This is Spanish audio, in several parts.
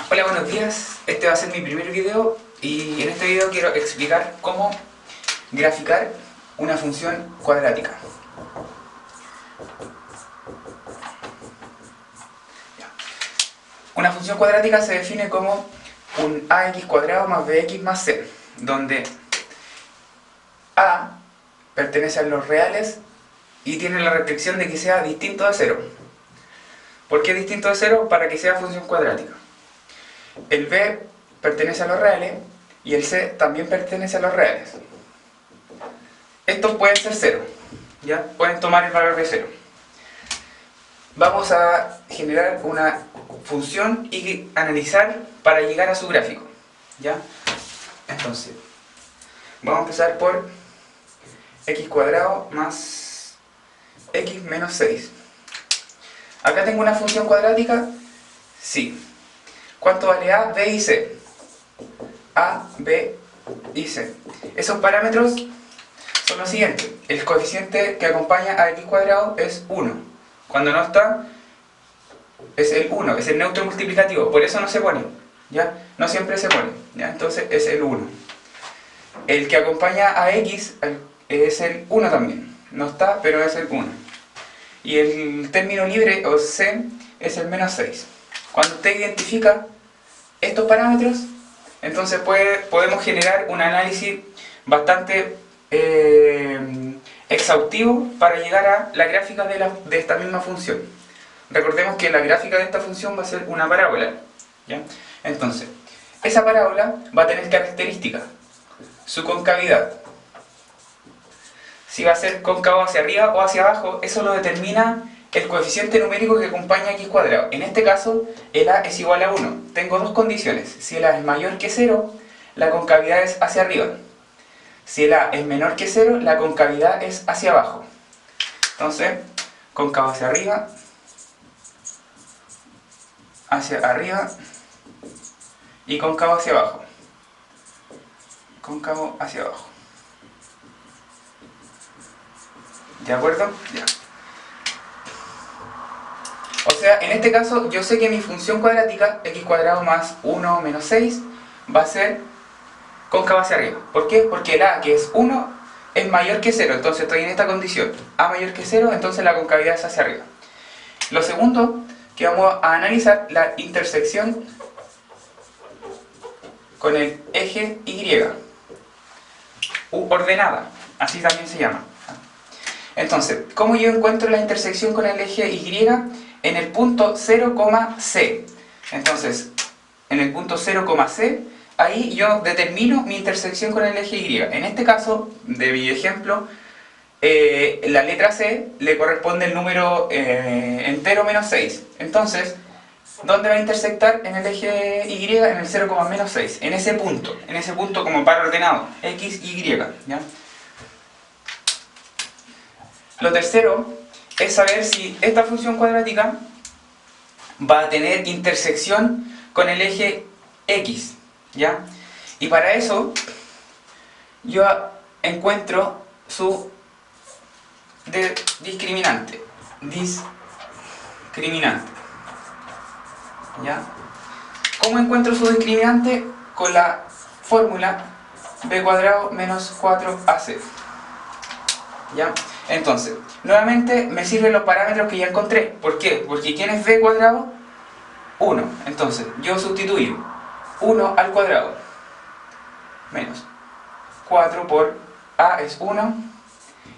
Hola, buenos días. Este va a ser mi primer video y en este video quiero explicar cómo graficar una función cuadrática. Una función cuadrática se define como un ax cuadrado más bx más c, donde a pertenece a los reales y tiene la restricción de que sea distinto de 0. ¿Por qué distinto de 0? Para que sea función cuadrática. El b pertenece a los reales y el c también pertenece a los reales. Estos pueden ser 0, ¿ya? Pueden tomar el valor de 0. Vamos a generar una función y analizar para llegar a su gráfico, ¿ya? Entonces, vamos a empezar por x cuadrado más x menos 6. Acá tengo una función cuadrática, sí. ¿Cuánto vale a, b y c? A, b y c. Esos parámetros son los siguientes. El coeficiente que acompaña a x cuadrado es 1. Cuando no está, es el 1, es el neutro multiplicativo. Por eso no se pone, ¿ya? No siempre se pone, ¿ya? Entonces es el 1. El que acompaña a x es el 1 también. No está, pero es el 1. Y el término libre, o c, es el menos 6. Cuando usted identifica estos parámetros, entonces podemos generar un análisis bastante exhaustivo para llegar a la gráfica de esta misma función. Recordemos que la gráfica de esta función va a ser una parábola, ¿ya? Entonces, esa parábola va a tener características. Su concavidad. Si va a ser cóncavo hacia arriba o hacia abajo, eso lo determina el coeficiente numérico que acompaña a x cuadrado. En este caso, el a es igual a 1. Tengo dos condiciones. Si el a es mayor que 0, la concavidad es hacia arriba. Si el a es menor que 0, la concavidad es hacia abajo. Entonces, cóncavo hacia arriba y cóncavo hacia abajo. Cóncavo hacia abajo. ¿De acuerdo? Ya. O sea, en este caso yo sé que mi función cuadrática, x cuadrado más 1 menos 6, va a ser cóncava hacia arriba. ¿Por qué? Porque el a, que es 1, es mayor que 0, entonces estoy en esta condición. A mayor que 0, entonces la concavidad es hacia arriba. Lo segundo que vamos a analizar, la intersección con el eje Y, u ordenada, así también se llama. Entonces, ¿cómo yo encuentro la intersección con el eje Y? En el punto 0,c. Entonces, en el punto 0,c, ahí yo determino mi intersección con el eje Y. En este caso, de mi ejemplo, la letra C le corresponde el número entero menos 6. Entonces, ¿dónde va a intersectar en el eje Y? En el 0,-6. En ese punto como par ordenado, x, y, ¿ya? Lo tercero es saber si esta función cuadrática va a tener intersección con el eje X, ¿ya? Y para eso yo encuentro su discriminante, ¿ya? ¿Cómo encuentro su discriminante? Con la fórmula b cuadrado menos 4ac, ¿ya? Entonces, nuevamente me sirven los parámetros que ya encontré. ¿Por qué? Porque ¿quién es b cuadrado? 1. Entonces, yo sustituyo 1 al cuadrado menos 4 por a es 1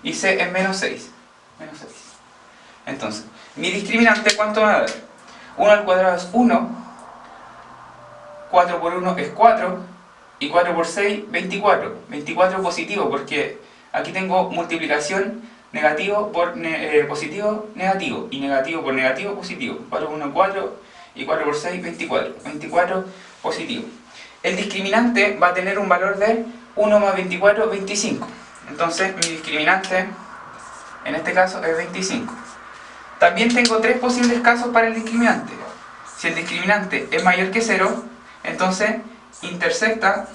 y c es menos 6. Entonces, mi discriminante, ¿cuánto me va a dar? 1 al cuadrado es 1, 4 por 1 es 4 y 4 por 6, 24. 24 positivo porque aquí tengo multiplicación negativo por positivo, negativo, y negativo por negativo, positivo. 4 por 1, 4, y 4 por 6, 24. 24 positivo. El discriminante va a tener un valor de 1 más 24, 25. Entonces mi discriminante, en este caso, es 25. También tengo tres posibles casos para el discriminante. Si el discriminante es mayor que 0, entonces intersecta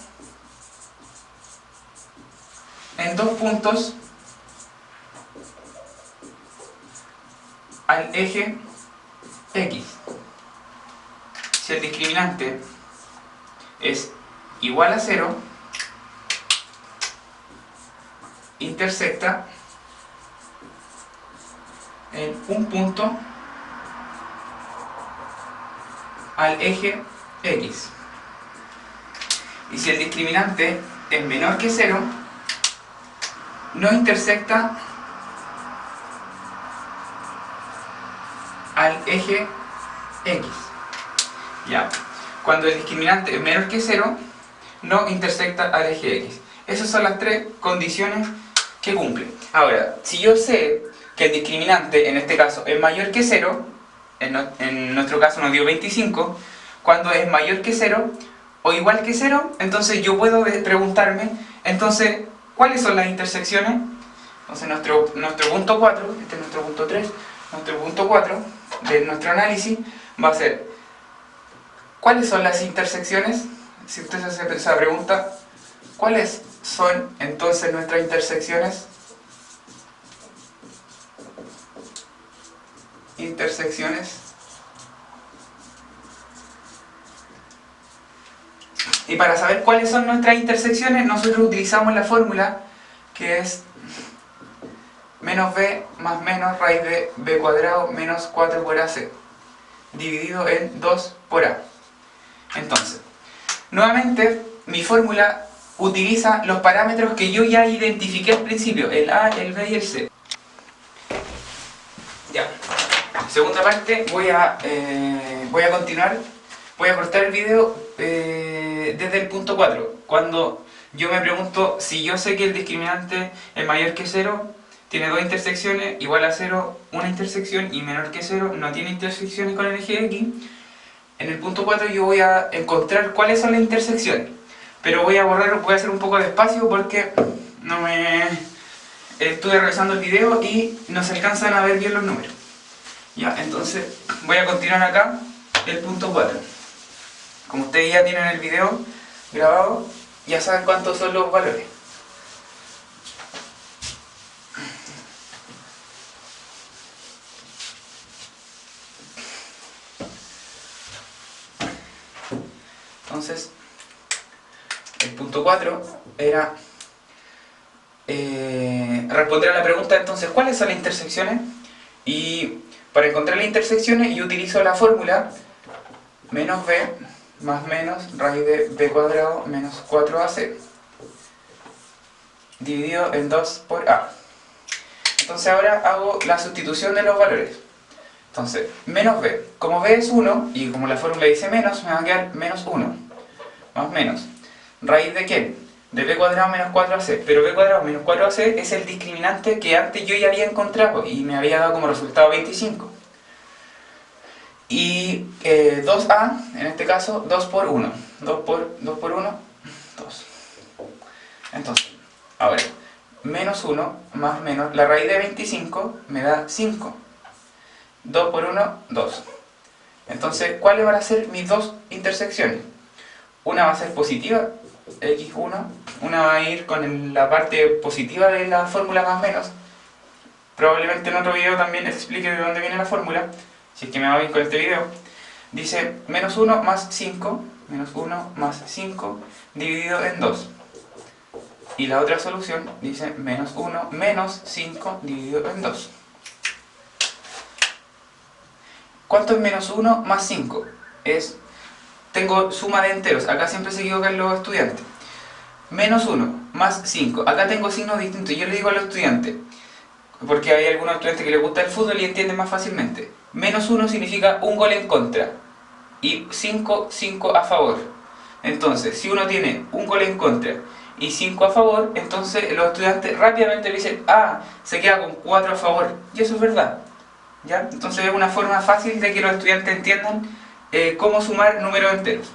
en dos puntos al eje X. si el discriminante es igual a 0, intersecta en un punto al eje X. Y si el discriminante es menor que 0, no intersecta al eje X. Ya. Cuando el discriminante es menor que 0, no intersecta al eje X. Esas son las tres condiciones que cumple. Ahora, si yo sé que el discriminante, en este caso, es mayor que 0, en nuestro caso nos dio 25, cuando es mayor que 0 o igual que 0, entonces yo puedo preguntarme, entonces, ¿cuáles son las intersecciones? Entonces nuestro punto 4, este es nuestro punto 3, nuestro punto 4 de nuestro análisis va a ser, ¿cuáles son las intersecciones? Si usted se hace esa pregunta, ¿cuáles son entonces nuestras intersecciones? Y para saber cuáles son nuestras intersecciones, nosotros utilizamos la fórmula que es menos b más menos raíz de b cuadrado menos 4 por ac, dividido en 2 por a. Entonces, nuevamente, mi fórmula utiliza los parámetros que yo ya identifiqué al principio, el a, el b y el c. Ya. Segunda parte, voy a continuar, voy a cortar el video desde el punto 4. Cuando yo me pregunto, si yo sé que el discriminante es mayor que 0, tiene dos intersecciones, igual a 0, una intersección, y menor que 0, no tiene intersecciones con el eje X, en el punto 4 yo voy a encontrar cuáles son las intersecciones. Pero voy a hacer un poco de espacio porque estuve revisando el video y no se alcanzan a ver bien los números. Ya, entonces voy a continuar acá el punto 4. Como ustedes ya tienen el video grabado, ya saben cuántos son los valores. Entonces, el punto 4 era responder a la pregunta, entonces, ¿cuáles son las intersecciones? Y para encontrar las intersecciones yo utilizo la fórmula menos b más menos raíz de b cuadrado menos 4ac, dividido en 2 por a. Entonces ahora hago la sustitución de los valores. Entonces, menos b, como b es 1, y como la fórmula dice menos, me va a quedar menos 1, más menos, ¿raíz de qué? De b cuadrado menos 4ac, pero b cuadrado menos 4ac es el discriminante que antes yo ya había encontrado, y me había dado como resultado 25. Y 2a, en este caso, 2 por 1, 2 por 1, 2. Entonces, ahora, menos 1 más menos, la raíz de 25 me da 5. 2 por 1, 2. Entonces, ¿cuáles van a ser mis dos intersecciones? Una va a ser positiva, x1, una va a ir con la parte positiva de la fórmula más menos. Probablemente en otro video también les explique de dónde viene la fórmula, si es que me va bien con este video. Dice menos 1 más 5, menos 1 más 5 dividido en 2. Y la otra solución dice menos 1 menos 5 dividido en 2. ¿Cuánto es menos 1 más 5? Tengo suma de enteros, acá siempre se equivocan los estudiantes. Menos 1 más 5, acá tengo signos distintos. Yo le digo a los estudiantes, porque hay algunos estudiantes que les gusta el fútbol y entienden más fácilmente. Menos 1 significa un gol en contra y 5 a favor. Entonces, si uno tiene un gol en contra y 5 a favor, entonces los estudiantes rápidamente le dicen, ah, se queda con 4 a favor. Y eso es verdad. ¿Ya? Entonces es una forma fácil de que los estudiantes entiendan cómo sumar números enteros.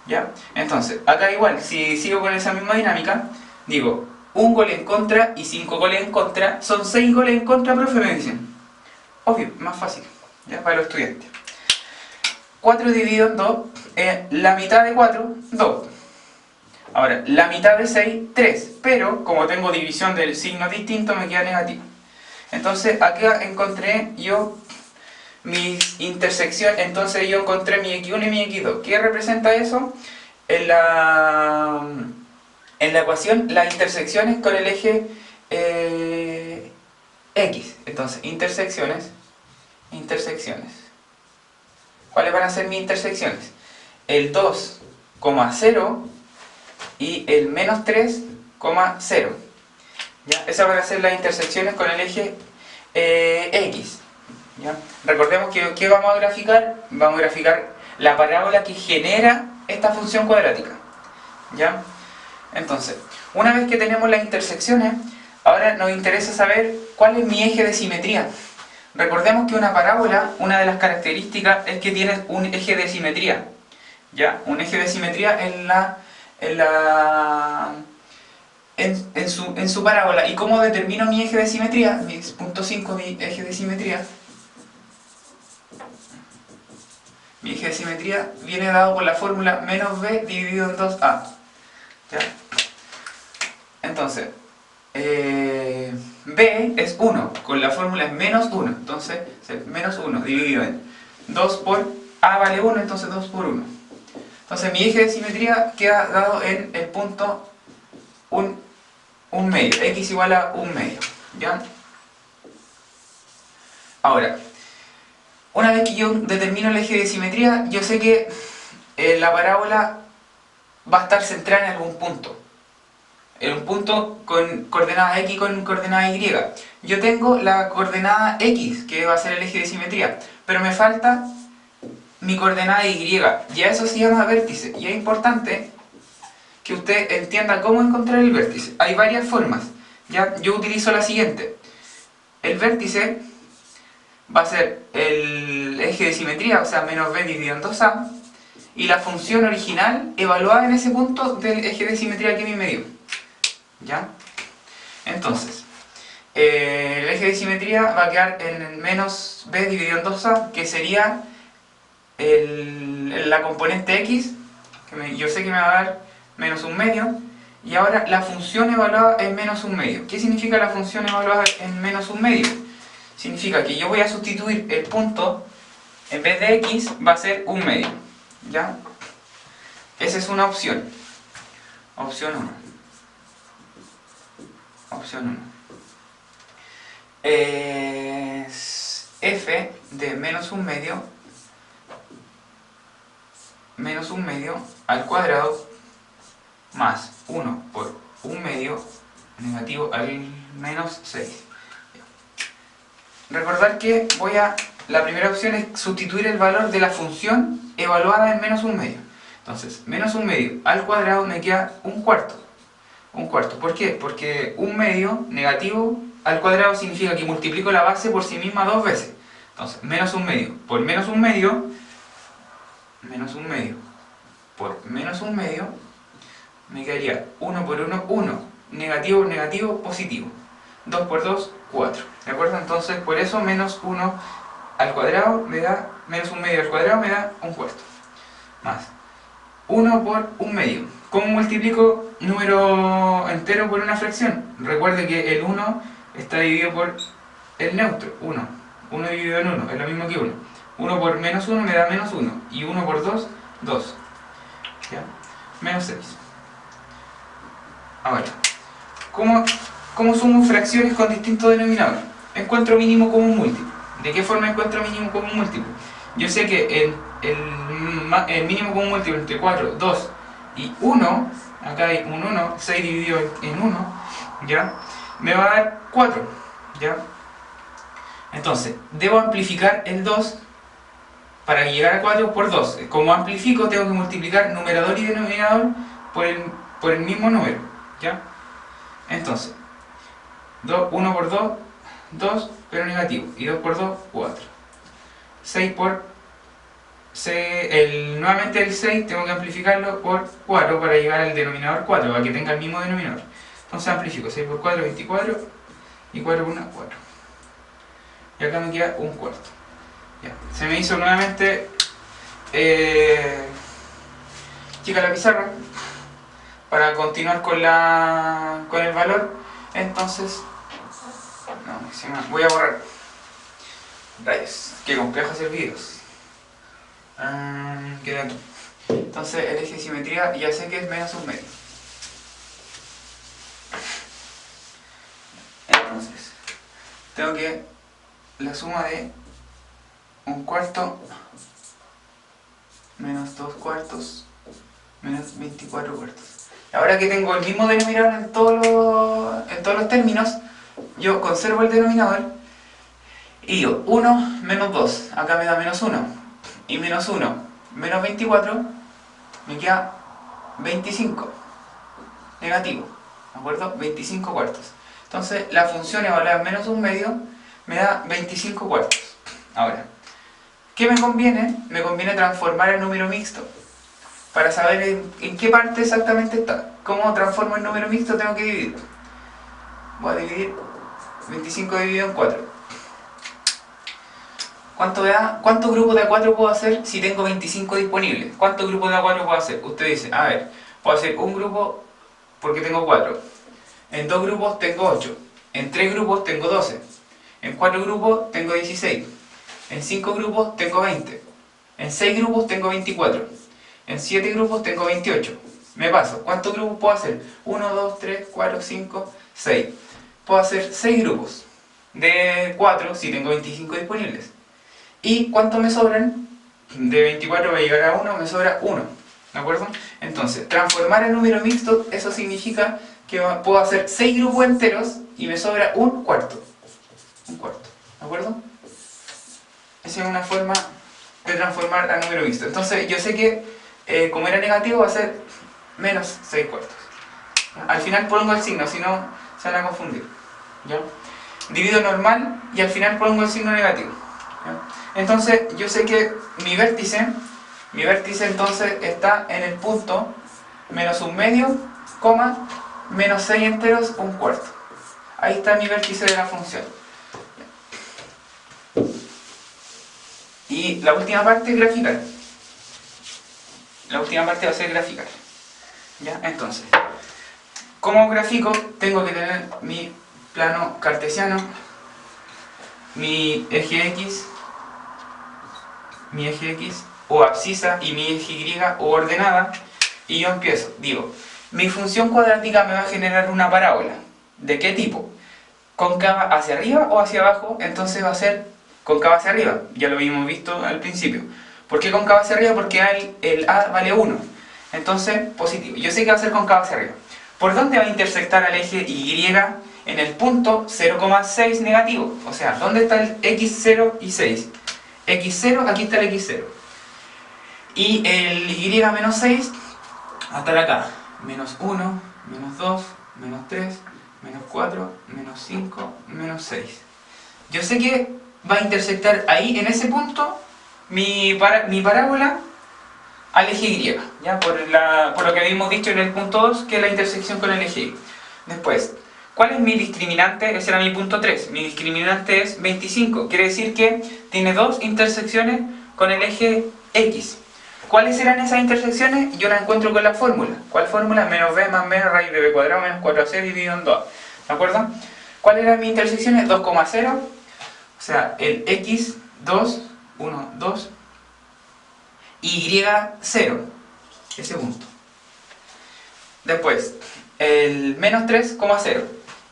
¿Ya? Entonces, acá igual, si sigo con esa misma dinámica, digo, un gol en contra y 5 goles en contra, son 6 goles en contra, profe, me dicen. Obvio, más fácil, ¿ya? Para los estudiantes. 4 dividido en 2, la mitad de 4, 2. Ahora, la mitad de 6, 3, pero como tengo división del signo distinto, me queda negativo. Entonces, acá encontré yo mis intersecciones, entonces yo encontré mi x1 y mi x2. ¿Qué representa eso? En la ecuación, las intersecciones con el eje x. Entonces, intersecciones. ¿Cuáles van a ser mis intersecciones? El 2,0 y el menos 3,0. ¿Ya? Esas van a ser las intersecciones con el eje x. ¿Ya? Recordemos que ¿qué vamos a graficar? Vamos a graficar la parábola que genera esta función cuadrática. ¿Ya? Entonces, una vez que tenemos las intersecciones, ahora nos interesa saber cuál es mi eje de simetría. Recordemos que una parábola, una de las características es que tiene un eje de simetría. ¿Ya? Un eje de simetría en su parábola. ¿Y cómo determino mi eje de simetría? Mi punto 5, mi eje de simetría. Mi eje de simetría viene dado por la fórmula menos b dividido en 2a. ¿Ya? Entonces, b es 1, con la fórmula es menos 1. Entonces, menos 1 dividido en 2 por a vale 1, entonces 2 por 1. Entonces, mi eje de simetría queda dado en el punto 1 medio, x igual a 1 medio. ¿Ya? Ahora, una vez que yo determino el eje de simetría, yo sé que la parábola va a estar centrada en algún punto. En un punto con coordenada x con coordenada y. Yo tengo la coordenada x, que va a ser el eje de simetría, pero me falta mi coordenada y. Ya eso se llama vértice, y es importante que usted entienda cómo encontrar el vértice. Hay varias formas. ¿Ya? Yo utilizo la siguiente. El vértice va a ser el eje de simetría, o sea, menos b dividido en 2a, y la función original evaluada en ese punto del eje de simetría que a mí me dio. ¿Ya? Entonces, el eje de simetría va a quedar en el menos b dividido en 2a, que sería la componente x, que yo sé que me va a dar menos 1 medio, y ahora la función evaluada en menos 1 medio. ¿Qué significa la función evaluada en menos 1 medio? Significa que yo voy a sustituir el punto, en vez de x, va a ser 1 medio. ¿Ya? Esa es una opción. Opción 1. Opción 1. Es f de menos 1 medio al cuadrado más 1 por 1 medio negativo al menos 6. Recordar que la primera opción es sustituir el valor de la función evaluada en menos 1 medio. Entonces, menos 1 medio al cuadrado me queda 1 cuarto. 1 cuarto. ¿Por qué? Porque 1 medio negativo al cuadrado significa que multiplico la base por sí misma 2 veces. Entonces, menos 1 medio por menos 1 medio, por menos 1 medio, me quedaría 1 por 1, 1. Negativo por negativo, positivo. 2 por 2, 4. ¿De acuerdo? Entonces, por eso menos 1 al cuadrado me da, menos 1 medio al cuadrado me da 1 cuarto. Más 1 por 1 medio. ¿Cómo multiplico número entero por una fracción? Recuerde que el 1 está dividido por el neutro, 1. 1 dividido en 1, es lo mismo que 1. 1 por menos 1 me da menos 1. Y 1 por 2, 2. ¿Ya? Menos 6. Ahora, ¿cómo sumo fracciones con distinto denominador? Encuentro mínimo común múltiplo. ¿De qué forma encuentro mínimo común múltiplo? Yo sé que el mínimo común múltiplo entre 4, 2 y 1, acá hay un 1, 6 dividido en 1, ¿ya? Me va a dar 4, ¿ya? Entonces, debo amplificar el 2 para llegar a 4 por 2. Como amplifico, tengo que multiplicar numerador y denominador por el mismo número, ¿ya? Entonces, 1 por 2, 2, pero negativo. Y 2 por 2, 4. 6 por... nuevamente el 6 tengo que amplificarlo por 4 para llegar al denominador 4, para que tenga el mismo denominador. Entonces amplifico 6 por 4, 24, y 4 por 1, 4. Y acá me queda 1 cuarto. Ya. Se me hizo nuevamente chica la pizarra para continuar con el valor. Entonces voy a borrar. Rayos, qué complejo hacer videos. Queda aquí. Entonces el eje de simetría ya sé que es menos un medio. Entonces, tengo que la suma de un cuarto menos 2 cuartos menos 24 cuartos. Ahora que tengo el mismo denominador en todos los términos, yo conservo el denominador y digo 1 menos 2, acá me da menos 1, y menos 1 menos 24, me queda 25, negativo, ¿de acuerdo? 25 cuartos. Entonces la función evaluada en menos un medio me da 25 cuartos. Ahora, ¿qué me conviene? Me conviene transformar el número mixto. Para saber en qué parte exactamente está. ¿Cómo transformo el número mixto? Tengo que dividir. Voy a dividir 25 dividido en 4. ¿Cuánto da? ¿Cuántos grupos de A4 puedo hacer si tengo 25 disponibles? ¿Cuántos grupos de A4 puedo hacer? Usted dice, a ver, puedo hacer un grupo porque tengo 4. En 2 grupos tengo 8. En 3 grupos tengo 12. En 4 grupos tengo 16. En 5 grupos tengo 20. En 6 grupos tengo 24. En 7 grupos tengo 28. Me paso. ¿Cuántos grupos puedo hacer? 1, 2, 3, 4, 5, 6. Puedo hacer 6 grupos de 4 si tengo 25 disponibles. ¿Y cuántos me sobran? De 24 voy a llegar a 1, me sobra 1. ¿De acuerdo? Entonces, transformar el número mixto, eso significa que puedo hacer 6 grupos enteros y me sobra un cuarto. Un cuarto. ¿De acuerdo? Esa es una forma de transformar a número mixto. Entonces, yo sé que como era negativo va a ser menos 6 cuartos. Al final pongo el signo, si no se van a confundir. ¿Ya? Divido normal y al final pongo el signo negativo. ¿Ya? Entonces, yo sé que mi vértice entonces está en el punto menos un medio, coma, menos 6 enteros, un cuarto. Ahí está mi vértice de la función. Y la última parte es graficar. La última parte va a ser graficar. ¿Ya? Entonces, como grafico, tengo que tener mi plano cartesiano, mi eje X o abscisa y mi eje Y o ordenada, y yo empiezo, digo, mi función cuadrática me va a generar una parábola. ¿De qué tipo? ¿Cóncava hacia arriba o hacia abajo? Entonces va a ser cóncava hacia arriba, ya lo habíamos visto al principio. ¿Por qué cóncava hacia arriba? Porque el A vale 1, entonces positivo. Yo sé que va a ser cóncava hacia arriba. ¿Por dónde va a intersectar al eje Y? En el punto 0,6 negativo. O sea, ¿dónde está el X0 y 6? X0, aquí está el X0. Y el Y menos 6 va a estar acá. Menos 1, menos 2, menos 3, menos 4, menos 5, menos 6. Yo sé que va a intersectar ahí, en ese punto, mi parábola al eje Y, ¿ya? Por lo que habíamos dicho en el punto 2, que es la intersección con el eje Y. Después, ¿cuál es mi discriminante? Ese era mi punto 3. Mi discriminante es 25. Quiere decir que tiene dos intersecciones con el eje X. ¿Cuáles serán esas intersecciones? Yo las encuentro con la fórmula. ¿Cuál fórmula? Menos b más menos raíz de b cuadrado menos 4ac dividido en 2. ¿De acuerdo? ¿Cuáles eran mis intersecciones? 2,0. O sea, el X2, 1, 2, Y0, ese punto. Después, el menos 3,0.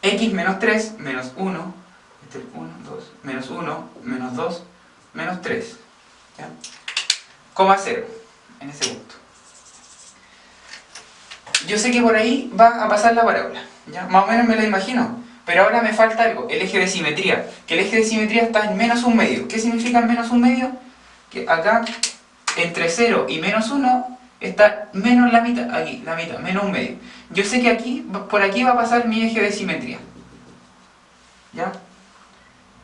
X menos 3, menos 1, este es 1, 2, menos 1, menos 2, menos 3. ¿Ya? Coma 0, en ese punto. Yo sé que por ahí va a pasar la parábola, ¿ya? Más o menos me la imagino. Pero ahora me falta algo, el eje de simetría. Que el eje de simetría está en menos un medio. ¿Qué significa el menos un medio? Que acá, entre 0 y menos 1, está menos la mitad. Aquí, la mitad, menos un medio. Yo sé que aquí, por aquí va a pasar mi eje de simetría. ¿Ya?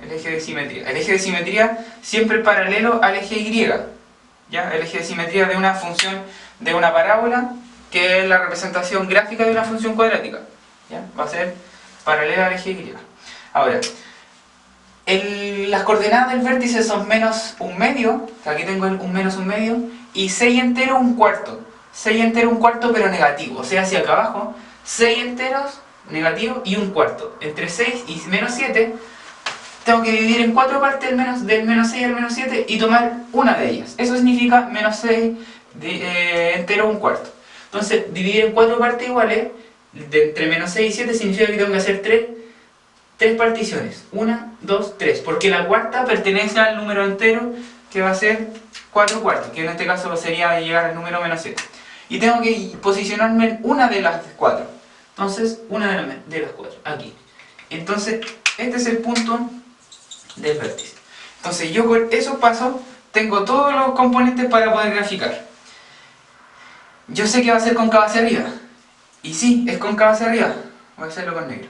El eje de simetría. El eje de simetría siempre paralelo al eje Y. ¿Ya? El eje de simetría de una función, de una parábola, que es la representación gráfica de una función cuadrática. ¿Ya? Va a ser paralela al eje Y. Ahora, las coordenadas del vértice son menos un medio, aquí tengo un menos un medio, y 6 entero un cuarto. 6 entero un cuarto pero negativo, o sea, hacia acá abajo, 6 enteros negativo y un cuarto. Entre 6 y menos 7, tengo que dividir en 4 partes del menos 6 al menos 7 y tomar una de ellas. Eso significa menos 6 entero 1/4. Entonces, dividir en 4 partes iguales, entre menos 6 y 7, significa que tengo que hacer 3 particiones. 1, 2, 3. Porque la cuarta pertenece al número entero, que va a ser 4/4, que en este caso sería llegar al número menos 7. Y tengo que posicionarme en una de las 4. Entonces, una de las 4, aquí. Entonces, este es el punto del vértice. Entonces, yo con esos pasos tengo todos los componentes para poder graficar. Yo sé que va a ser cóncavo hacia arriba. Y sí, es cóncavo hacia arriba. Voy a hacerlo con negro.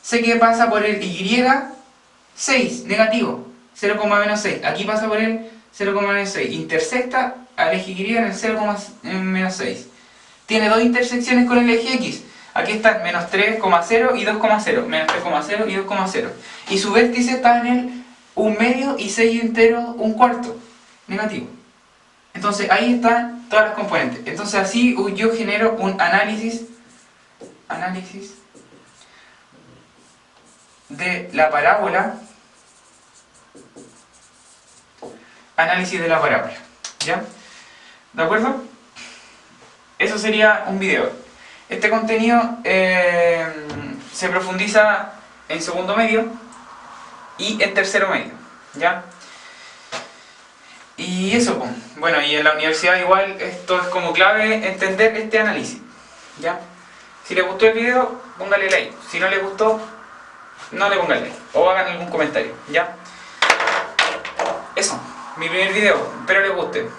Sé que pasa por el Y6, negativo, 0,-6. Aquí pasa por el 0,-6. Intersecta al eje Y en el 0,-6. Tiene dos intersecciones con el eje X. Aquí están menos 3,0 y 2,0. Menos 3,0 y 2,0. Y su vértice está en el 1/2 y 6 entero 1/4. Negativo. Entonces ahí están todas las componentes. Entonces así yo genero un análisis de la parábola. Análisis de la parábola. ¿Ya? ¿De acuerdo? Eso sería un video. Este contenido se profundiza en segundo medio y en tercero medio. ¿Ya? Y eso, bueno, y en la universidad igual esto es como clave entender este análisis. ¿Ya? Si les gustó el video, póngale like. Si no les gustó, no le pongan like. O hagan algún comentario. ¿Ya? Eso, mi primer video. Espero les guste.